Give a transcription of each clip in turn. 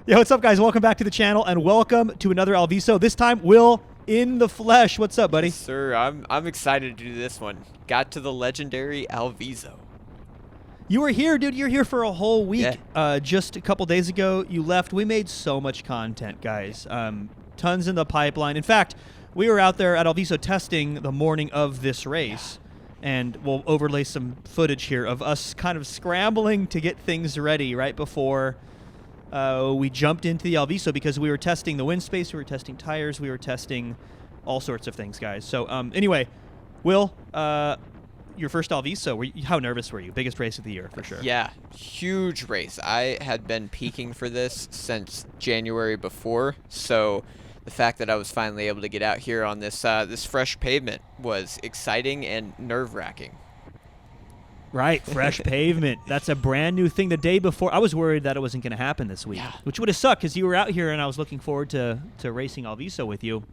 Yo, what's up, guys? Welcome back to the channel, and welcome to another Alviso. This time, Will in the flesh. What's up, buddy? Yes, sir, I'm excited to do this one. Got to the legendary Alviso. You were here, dude. You're here for a whole week. Yeah. Just a couple days ago, you left. We made so much content, guys. Tons in the pipeline. In fact, we were out there at Alviso testing the morning of this race, and we'll overlay some footage here of us kind of scrambling to get things ready right before we jumped into the Alviso, because we were testing the wind space, we were testing tires, we were testing all sorts of things, guys. So anyway, Will, your first Alviso, how nervous were you? Biggest race of the year, for sure. Yeah, huge race. I had been peaking for this since January before, so the fact that I was finally able to get out here on this this fresh pavement was exciting and nerve-wracking. Right, fresh pavement. That's a brand new thing. The day before, I was worried that it wasn't going to happen this week, which would have sucked because you were out here and I was looking forward to racing Alviso with you.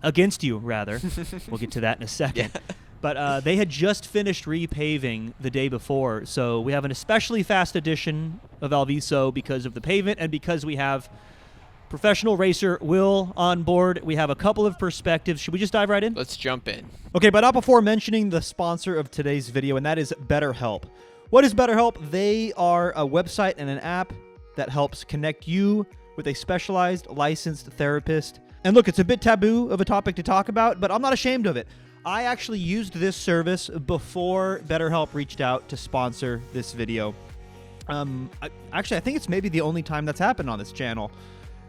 Against you, rather. We'll get to that in a second. Yeah. But they had just finished repaving the day before, so we have an especially fast edition of Alviso because of the pavement and because we have professional racer Will on board. We have a couple of perspectives. Should we just dive right in? Let's jump in. Okay, but not before mentioning the sponsor of today's video, and that is BetterHelp. What is BetterHelp? They are a website and an app that helps connect you with a specialized, licensed therapist. And look, it's a bit taboo of a topic to talk about, but I'm not ashamed of it. I actually used this service before BetterHelp reached out to sponsor this video. I think it's maybe the only time that's happened on this channel.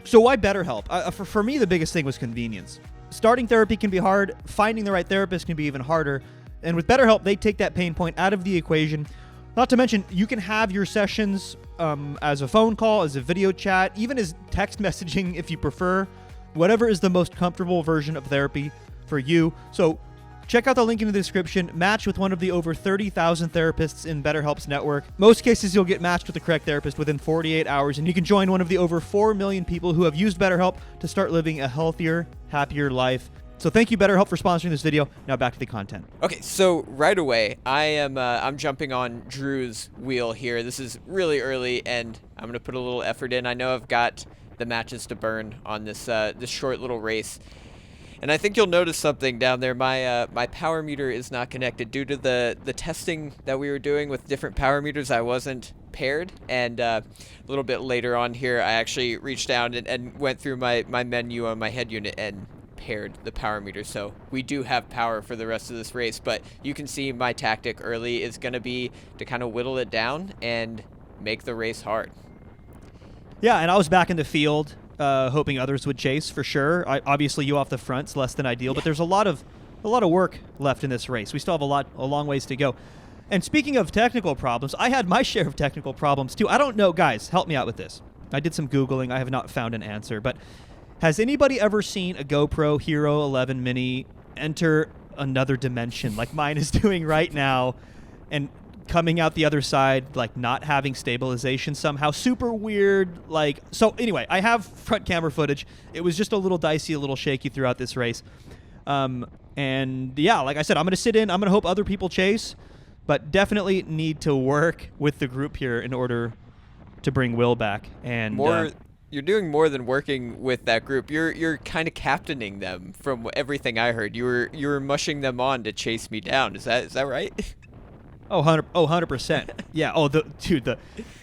So why BetterHelp? For me, the biggest thing was convenience. Starting therapy can be hard. Finding the right therapist can be even harder. And with BetterHelp, they take that pain point out of the equation. Not to mention, you can have your sessions as a phone call, as a video chat, even as text messaging if you prefer. Whatever is the most comfortable version of therapy for you. So check out the link in the description. Match with one of the over 30,000 therapists in BetterHelp's network. Most cases, you'll get matched with the correct therapist within 48 hours, and you can join one of the over 4 million people who have used BetterHelp to start living a healthier, happier life. So thank you, BetterHelp, for sponsoring this video. Now back to the content. Okay, so right away, I'm jumping on Drew's wheel here. This is really early, and I'm going to put a little effort in. I know I've got the matches to burn on this this short little race. And I think you'll notice something down there. My power meter is not connected due to the testing that we were doing with different power meters. I wasn't paired, and a little bit later on here, I actually reached down and went through my menu on my head unit and paired the power meter. So we do have power for the rest of this race, but you can see my tactic early is going to be to kind of whittle it down and make the race hard. Yeah, and I was back in the field, hoping others would chase for sure. Obviously, you off the front's less than ideal, but there's a lot of work left in this race. We still have a long ways to go. And speaking of technical problems, I had my share of technical problems too. I don't know, guys, help me out with this. I did some Googling. I have not found an answer, but has anybody ever seen a GoPro Hero 11 Mini enter another dimension like mine is doing right now, and coming out the other side, like not having stabilization somehow? Super weird. So anyway, I have front camera footage. It was just a little dicey, a little shaky throughout this race. And yeah, like I said, I'm going to sit in. I'm going to hope other people chase, but definitely need to work with the group here in order to bring Will back. And you're doing more than working with that group. You're kind of captaining them from everything I heard. You were mushing them on to chase me down. Is that right? 100%. Yeah.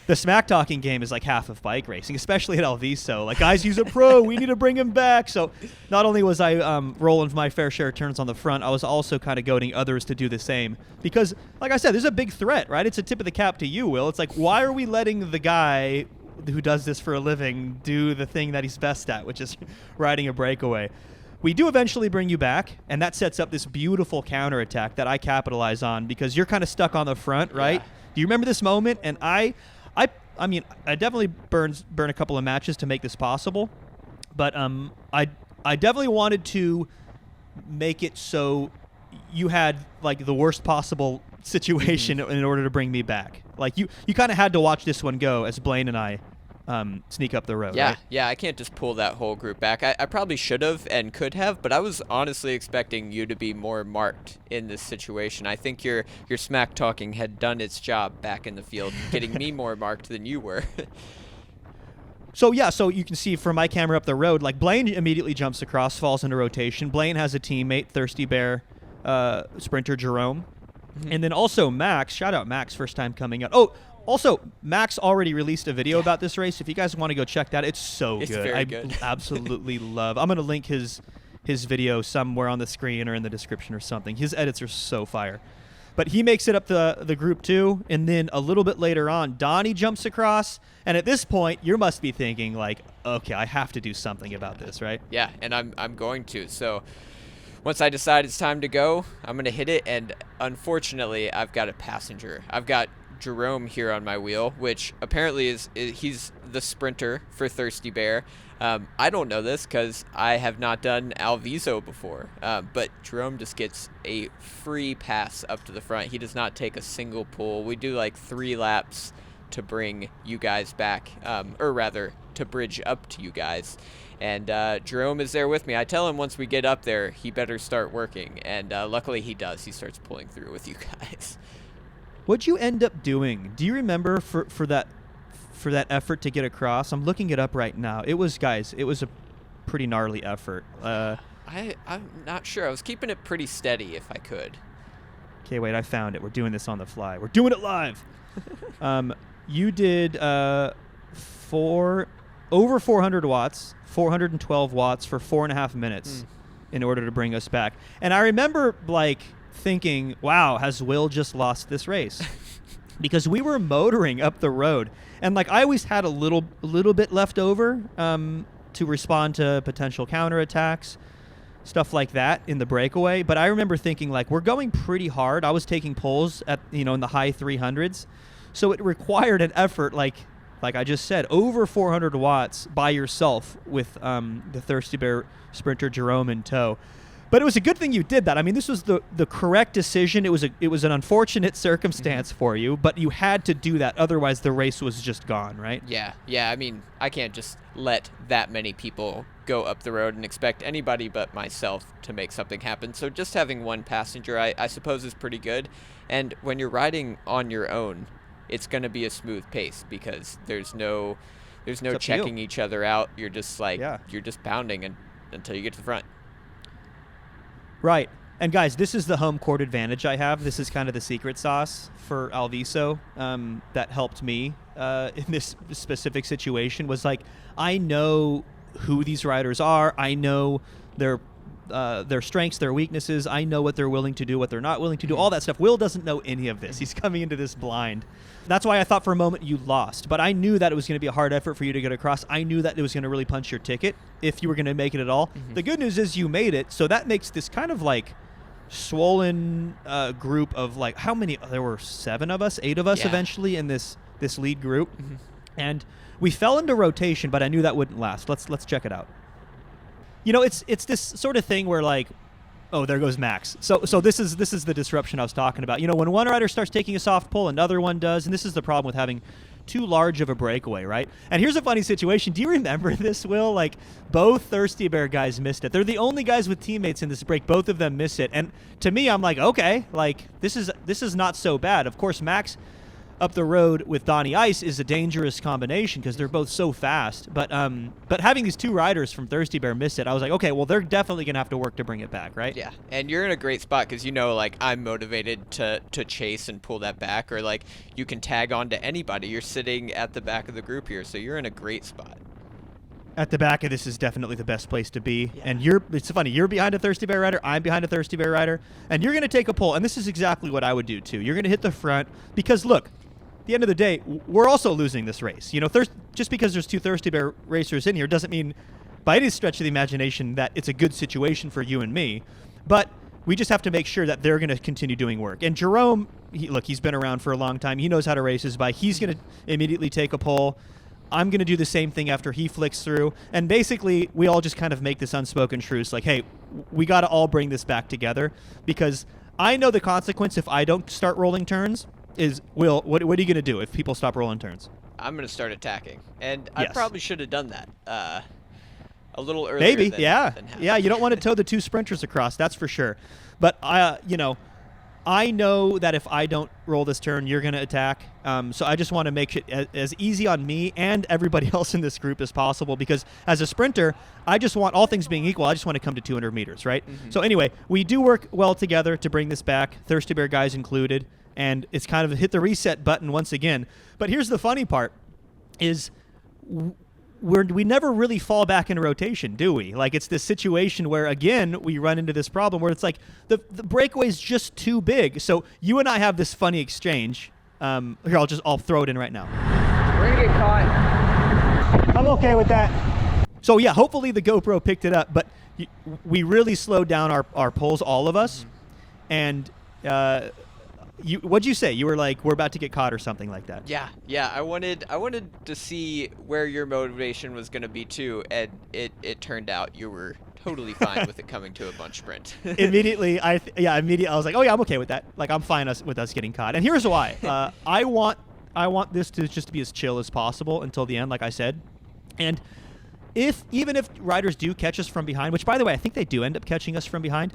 The smack talking game is like half of bike racing, especially at Alviso. Like, guys, use a pro. We need to bring him back. So not only was I rolling my fair share of turns on the front, I was also kind of goading others to do the same. Because, like I said, there's a big threat, right? It's a tip of the cap to you, Will. It's like, why are we letting the guy who does this for a living do the thing that he's best at, which is riding a breakaway? We do eventually bring you back, and that sets up this beautiful counterattack that I capitalize on because you're kind of stuck on the front, right? Yeah. Do you remember this moment? And I definitely burn a couple of matches to make this possible, but I definitely wanted to make it so you had like the worst possible situation in order to bring me back. Like you kind of had to watch this one go as Blaine and I sneak up the road. Yeah, right? yeah, I can't just pull that whole group back. I probably should have and could have, but I was honestly expecting you to be more marked in this situation. I think your smack talking had done its job back in the field, getting me more marked than you were. So you can see from my camera up the road, like Blaine immediately jumps across, falls into rotation. Blaine has a teammate, Thirsty Bear, sprinter Jerome. And then also Max, shout out Max, first time coming out. Oh, also Max already released a video about this race. If you guys want to go check that, it's so good. Very good. Absolutely love. I'm going to link his video somewhere on the screen or in the description or something. His edits are so fire. But he makes it up the group too, and then a little bit later on, Donnie jumps across, and at this point, you must be thinking like, okay, I have to do something about this, right? Yeah, and I'm going to. So once I decide it's time to go, I'm going to hit it, and unfortunately, I've got a passenger. I've got Jerome here on my wheel, which apparently he's the sprinter for Thirsty Bear. I don't know this because I have not done Alviso before, but Jerome just gets a free pass up to the front. He does not take a single pull. We do like 3 laps to bring you guys back, or rather to bridge up to you guys. And Jerome is there with me. I tell him once we get up there, he better start working, and luckily he does. He starts pulling through with you guys. What'd you end up doing? Do you remember for that effort to get across? I'm looking it up right now. It was a pretty gnarly effort. I'm not sure. I was keeping it pretty steady if I could. Okay, wait, I found it. We're doing this on the fly. We're doing it live. You did over 400 watts, 412 watts for 4.5 minutes in order to bring us back. And I remember like thinking, wow, has Will just lost this race? Because we were motoring up the road, and like I always had a little bit left over to respond to potential counterattacks, stuff like that in the breakaway. But I remember thinking like we're going pretty hard. I was taking pulls at in the high 300s, so it required an effort like I just said, over 400 watts by yourself with the Thirsty Bear sprinter Jerome in tow. But it was a good thing you did that. I mean, this was the correct decision. It was an unfortunate circumstance for you, but you had to do that. Otherwise, the race was just gone, right? Yeah. I mean, I can't just let that many people go up the road and expect anybody but myself to make something happen. So just having one passenger, I suppose, is pretty good. And when you're riding on your own, it's going to be a smooth pace because there's no checking each other out. You're just you're just pounding until you get to the front. Right. And guys, this is the home court advantage I have. This is kind of the secret sauce for Alviso that helped me in this specific situation. Was like, I know who these riders are. I know their strengths, their weaknesses. I know what they're willing to do, what they're not willing to do, all that stuff. Will doesn't know any of this. He's coming into this blind. That's why I thought for a moment you lost. But I knew that it was going to be a hard effort for you to get across. I knew that it was going to really punch your ticket if you were going to make it at all. Mm-hmm. The good news is you made it. So that makes this kind of like swollen group of like, how many? There were 8 of us eventually in this lead group. Mm-hmm. And we fell into rotation, but I knew that wouldn't last. Let's check it out. It's this sort of thing where like, oh, there goes Max. So this is the disruption I was talking about. When one rider starts taking a soft pull, another one does, and this is the problem with having too large of a breakaway, right? And here's a funny situation. Do you remember this, Will? Like, both Thirsty Bear guys missed it. They're the only guys with teammates in this break. Both of them miss it. And to me, I'm like, okay, like this is not so bad. Of course, Max up the road with Donnie Ice is a dangerous combination because they're both so fast. But having these 2 riders from Thirsty Bear miss it, I was like, okay, well, they're definitely going to have to work to bring it back, right? Yeah, and you're in a great spot because, like, I'm motivated to chase and pull that back, or, like, you can tag on to anybody. You're sitting at the back of the group here, so you're in a great spot. At the back of this is definitely the best place to be. Yeah. And it's funny, you're behind a Thirsty Bear rider, I'm behind a Thirsty Bear rider, and you're going to take a pull. And this is exactly what I would do, too. You're going to hit the front because, look, at the end of the day, we're also losing this race. Just because there's 2 Thirsty Bear racers in here doesn't mean by any stretch of the imagination that it's a good situation for you and me. But we just have to make sure that they're going to continue doing work. And Jerome, he's been around for a long time. He knows how to race his bike. He's going to immediately take a pull. I'm going to do the same thing after he flicks through. And basically, we all just kind of make this unspoken truce. Like, hey, we got to all bring this back together because I know the consequence if I don't start rolling turns. Will, what are you going to do if people stop rolling turns? I'm going to start attacking. And I probably should have done that a little earlier. Maybe, yeah. Yeah, you don't want to tow the 2 sprinters across, that's for sure. But, I know that if I don't roll this turn, you're going to attack. So I just want to make it as easy on me and everybody else in this group as possible, because as a sprinter, I just want, all things being equal, I just want to come to 200 meters, right? Mm-hmm. So anyway, we do work well together to bring this back, Thirsty Bear guys included, and it's kind of hit the reset button once again. But here's the funny part is we never really fall back into rotation, do we? Like, it's this situation where, again, we run into this problem where it's like the breakaway is just too big. So you and I have this funny exchange. Here, I'll throw it in right now. We're going to get caught. I'm okay with that. So, yeah, hopefully the GoPro picked it up. But we really slowed down our pulls, all of us. And what'd you say? You were like, we're about to get caught or something like that. Yeah. I wanted to see where your motivation was going to be too, and it turned out you were totally fine with it coming to a bunch sprint. Immediately, I was like, oh yeah, I'm okay with that. Like, I'm fine with us getting caught. And here's why. I want this to just be as chill as possible until the end, like I said. And even if riders do catch us from behind, which by the way, I think they do end up catching us from behind,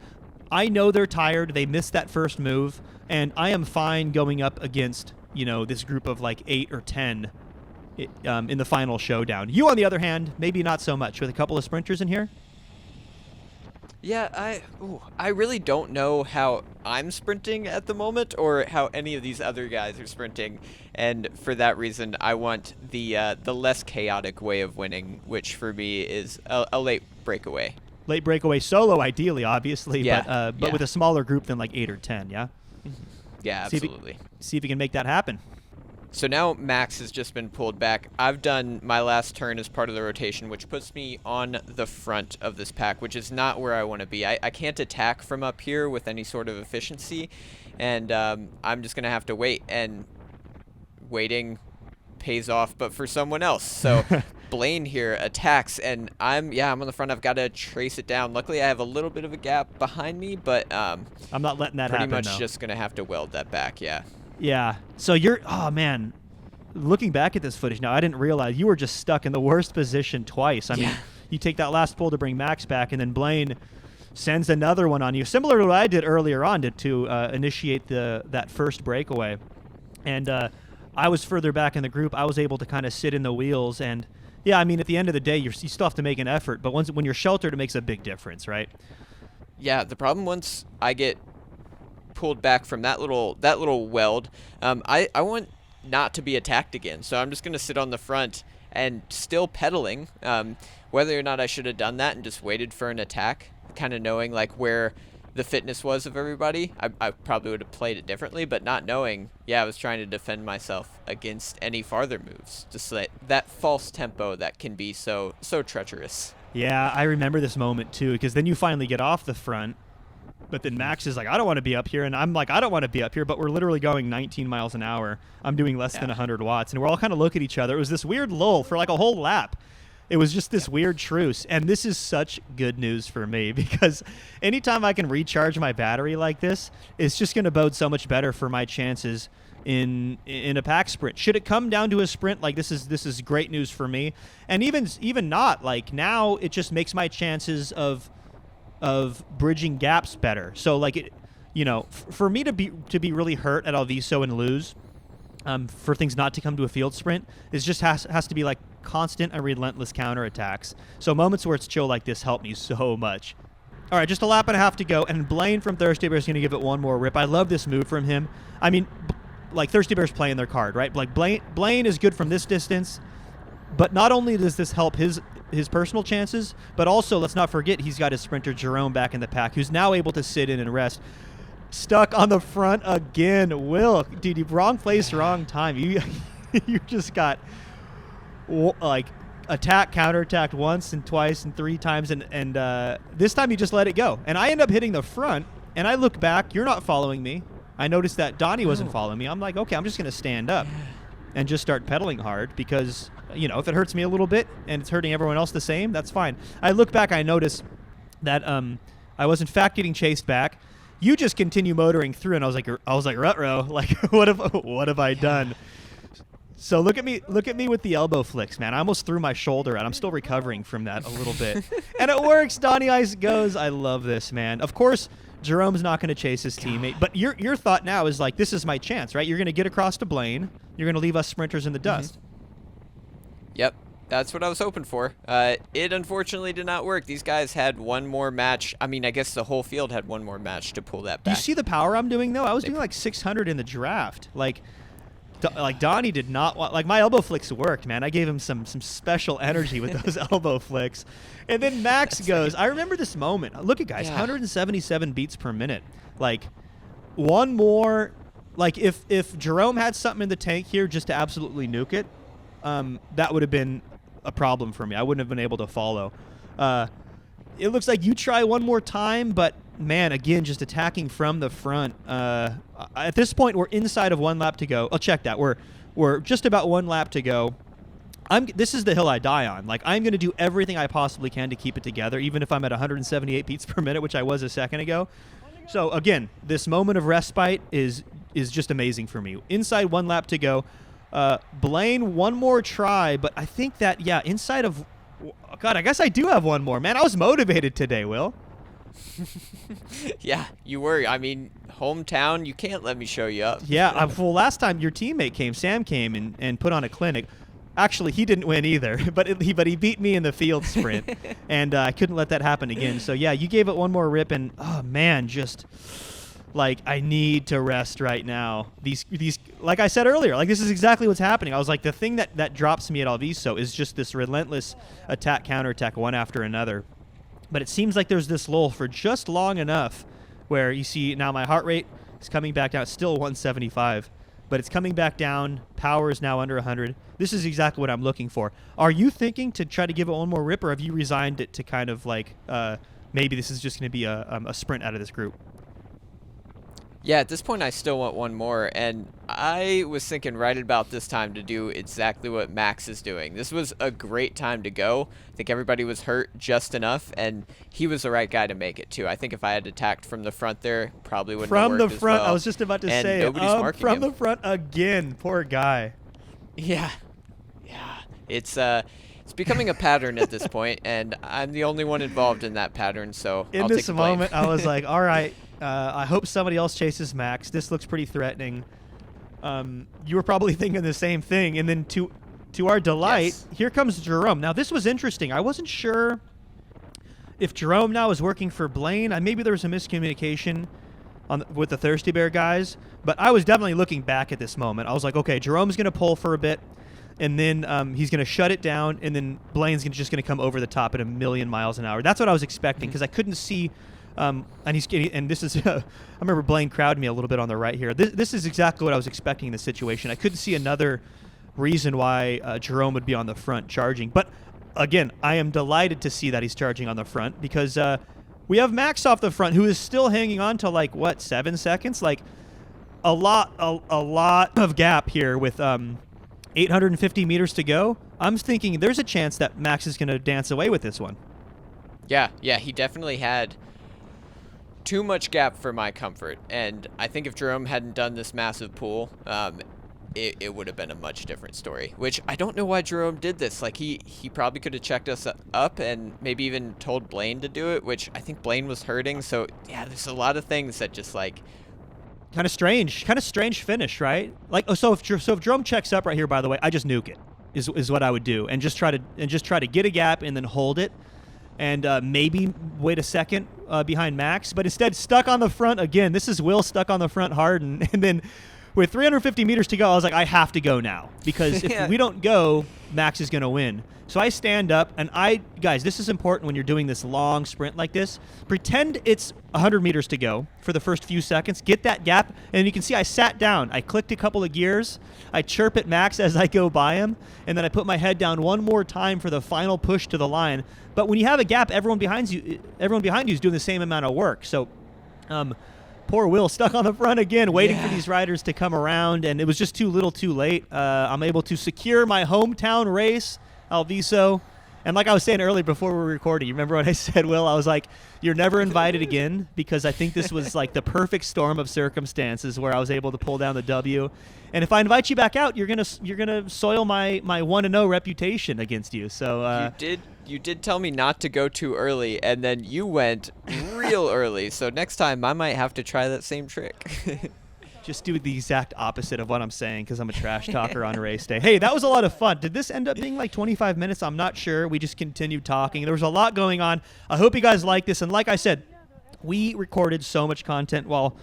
I know they're tired. They missed that first move, and I am fine going up against, this group of like 8 or 10 in the final showdown. You, on the other hand, maybe not so much with a couple of sprinters in here. Yeah, I really don't know how I'm sprinting at the moment or how any of these other guys are sprinting, and for that reason, I want the less chaotic way of winning, which for me is a late breakaway. Late breakaway solo, ideally, obviously, yeah, but with a smaller group than like 8 or 10, yeah? Yeah, absolutely. See if you can make that happen. So now Max has just been pulled back. I've done my last turn as part of the rotation, which puts me on the front of this pack, which is not where I want to be. I can't attack from up here with any sort of efficiency, and I'm just going to have to wait, and waiting pays off, but for someone else. So Blaine here attacks, and I'm on the front. I've got to trace it down. Luckily, I have a little bit of a gap behind me, but I'm not letting that happen. Pretty much just going to have to weld that back, yeah. Yeah. So oh man, looking back at this footage now, I didn't realize you were just stuck in the worst position twice. I mean, you take that last pull to bring Max back, and then Blaine sends another one on you, similar to what I did earlier on to initiate that first breakaway. And I was further back in the group. I was able to kind of sit in the wheels, and yeah, I mean, at the end of the day, you still have to make an effort, but when you're sheltered, it makes a big difference, right? Yeah, the problem once I get pulled back from that little weld, I want not to be attacked again, so I'm just going to sit on the front and still pedaling, whether or not I should have done that and just waited for an attack, kind of knowing like where the fitness was of everybody. I probably would have played it differently, but not knowing, I was trying to defend myself against any farther moves. Just that false tempo that can be so treacherous. Yeah, I remember this moment too, because then you finally get off the front, but then Max is like, I don't want to be up here, and I'm like, I don't want to be up here, but we're literally going 19 miles an hour. I'm doing less than 100 watts, and we're all kind of look at each other. It was this weird lull for like a whole lap. It was just this weird truce, and this is such good news for me, because anytime I can recharge my battery like this, it's just going to bode so much better for my chances in a pack sprint. Should it come down to a sprint, like this is great news for me, and even not, like now it just makes my chances of bridging gaps better. So like for me to be really hurt at Alviso and lose, for things not to come to a field sprint, is just has to be like constant and relentless counterattacks. So moments where it's chill like this help me so much. All right, just a lap and a half to go, and Blaine from Thirsty Bear is going to give it one more rip. I love this move from him. I mean, like Thirsty Bear's playing their card, right? Like Blaine is good from this distance, but not only does this help his personal chances, but also let's not forget he's got his sprinter Jerome back in the pack, who's now able to sit in and rest. Stuck on the front again, Will. Dude, wrong place, wrong time. You just got like counterattacked once and twice and 3 times, and this time you just let it go. And I end up hitting the front, and I look back. You're not following me. I noticed that Donnie wasn't following me. I'm like, okay, I'm just going to stand up and just start pedaling hard, because if it hurts me a little bit and it's hurting everyone else the same, that's fine. I look back, I notice that I was in fact getting chased back. You just continue motoring through, and I was like, ruh-roh, like what have I done? So look at me with the elbow flicks, man. I almost threw my shoulder out. I'm still recovering from that a little bit. And it works. Donnie Ice goes. I love this, man. Of course, Jerome's not going to chase his teammate. But your thought now is like, this is my chance, right? You're going to get across to Blaine. You're going to leave us sprinters in the dust. Yep. That's what I was hoping for. It unfortunately did not work. These guys had one more match. I mean, I guess the whole field had one more match to pull that Do back. you see the power I'm doing, though? I was doing like 600 in the draft. Like Donnie did not want, like, my elbow flicks worked, man. I gave him some special energy with those elbow flicks. And then Max goes, I remember this moment. Look at guys, 177 beats per minute. Like, one more, like, if Jerome had something in the tank here just to absolutely nuke it, that would have been a problem for me. I wouldn't have been able to follow. It looks like you try one more time, but man, again, just attacking from the front. At this point, we're inside of 1 lap to go. Oh, check that. We're just about 1 lap to go. This is the hill I die on. Like, I'm going to do everything I possibly can to keep it together, even if I'm at 178 beats per minute, which I was a second ago. So again, this moment of respite is just amazing for me. Inside 1 lap to go. Blaine, one more try, but I think that, inside of... God, I guess I do have one more. Man, I was motivated today, Will. Yeah, you were. I mean, hometown, you can't let me show you up. Yeah, well, last time your teammate Sam came and put on a clinic. Actually, he didn't win either, but he beat me in the field sprint, and I couldn't let that happen again. So, yeah, you gave it one more rip, and, oh, man, just... Like, I need to rest right now. These, like I said earlier, like, this is exactly what's happening. I was like, the thing that drops me at Alviso is just this relentless attack, counterattack, one after another. But it seems like there's this lull for just long enough where you see now my heart rate is coming back down. It's still 175, but it's coming back down. Power is now under 100. This is exactly what I'm looking for. Are you thinking to try to give it one more rip, or have you resigned it to kind of like maybe this is just going to be a sprint out of this group? Yeah, at this point, I still want one more, and I was thinking right about this time to do exactly what Max is doing. This was a great time to go. I think everybody was hurt just enough, and he was the right guy to make it, too. I think if I had attacked from the front there, probably wouldn't have worked From the front, as well. I was just about to say it. From the front again, poor guy. Yeah. It's becoming a pattern at this point, and I'm the only one involved in that pattern, so I'll take the blame. In this moment, I was like, all right, I hope somebody else chases Max. This looks pretty threatening. You were probably thinking the same thing. And then to our delight, Here comes Jerome. Now, this was interesting. I wasn't sure if Jerome now is working for Blaine. Maybe there was a miscommunication with the Thirsty Bear guys, but I was definitely looking back at this moment. I was like, okay, Jerome's going to pull for a bit, and then he's going to shut it down, and then Blaine's just going to come over the top at 1,000,000 miles an hour. That's what I was expecting, because I couldn't see... and this is, I remember Blaine crowded me a little bit on the right here. This is exactly what I was expecting in this situation. I couldn't see another reason why Jerome would be on the front charging. But again, I am delighted to see that he's charging on the front, because we have Max off the front, who is still hanging on to 7 seconds? Like a lot of gap here with 850 meters to go. I'm thinking there's a chance that Max is going to dance away with this one. Yeah, he definitely had too much gap for my comfort, and I think if Jerome hadn't done this massive pull, it would have been a much different story, which I don't know why Jerome did this. Like, he probably could have checked us up and maybe even told Blaine to do it, which I think Blaine was hurting. So yeah, there's a lot of things that just like kind of strange finish, right? Like, so if Jerome checks up right here, by the way, I just nuke it is what I would do, and just try to get a gap and then hold it, and maybe wait a second behind Max, but instead stuck on the front again. This is Will stuck on the front hard, and then with 350 meters to go, I was like, I have to go now, because if we don't go, Max is going to win. So I stand up, and guys, this is important when you're doing this long sprint like this. Pretend it's 100 meters to go for the first few seconds. Get that gap, and you can see I sat down. I clicked a couple of gears. I chirp at Max as I go by him, and then I put my head down one more time for the final push to the line. But when you have a gap, everyone behind you is doing the same amount of work. So poor Will stuck on the front again, waiting for these riders to come around, and it was just too little too late. I'm able to secure my hometown race, Alviso, And like I was saying earlier before we were recording, you remember when I said, Will, I was like, you're never invited again, because I think this was like the perfect storm of circumstances where I was able to pull down the W. And if I invite you back out, you're gonna soil my 1-0 reputation against you. So you did tell me not to go too early, and then you went real early. So next time I might have to try that same trick. just do the exact opposite of what I'm saying because I'm a trash talker on race day. Hey, that was a lot of fun. Did this end up being like 25 minutes? I'm not sure. We just continued talking. There was a lot going on. I hope you guys like this. And like I said, we recorded so much content while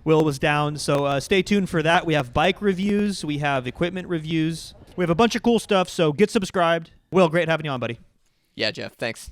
Will was down. So stay tuned for that. We have bike reviews. We have equipment reviews. We have a bunch of cool stuff. So get subscribed. Will, great having you on, buddy. Yeah, Jeff. Thanks.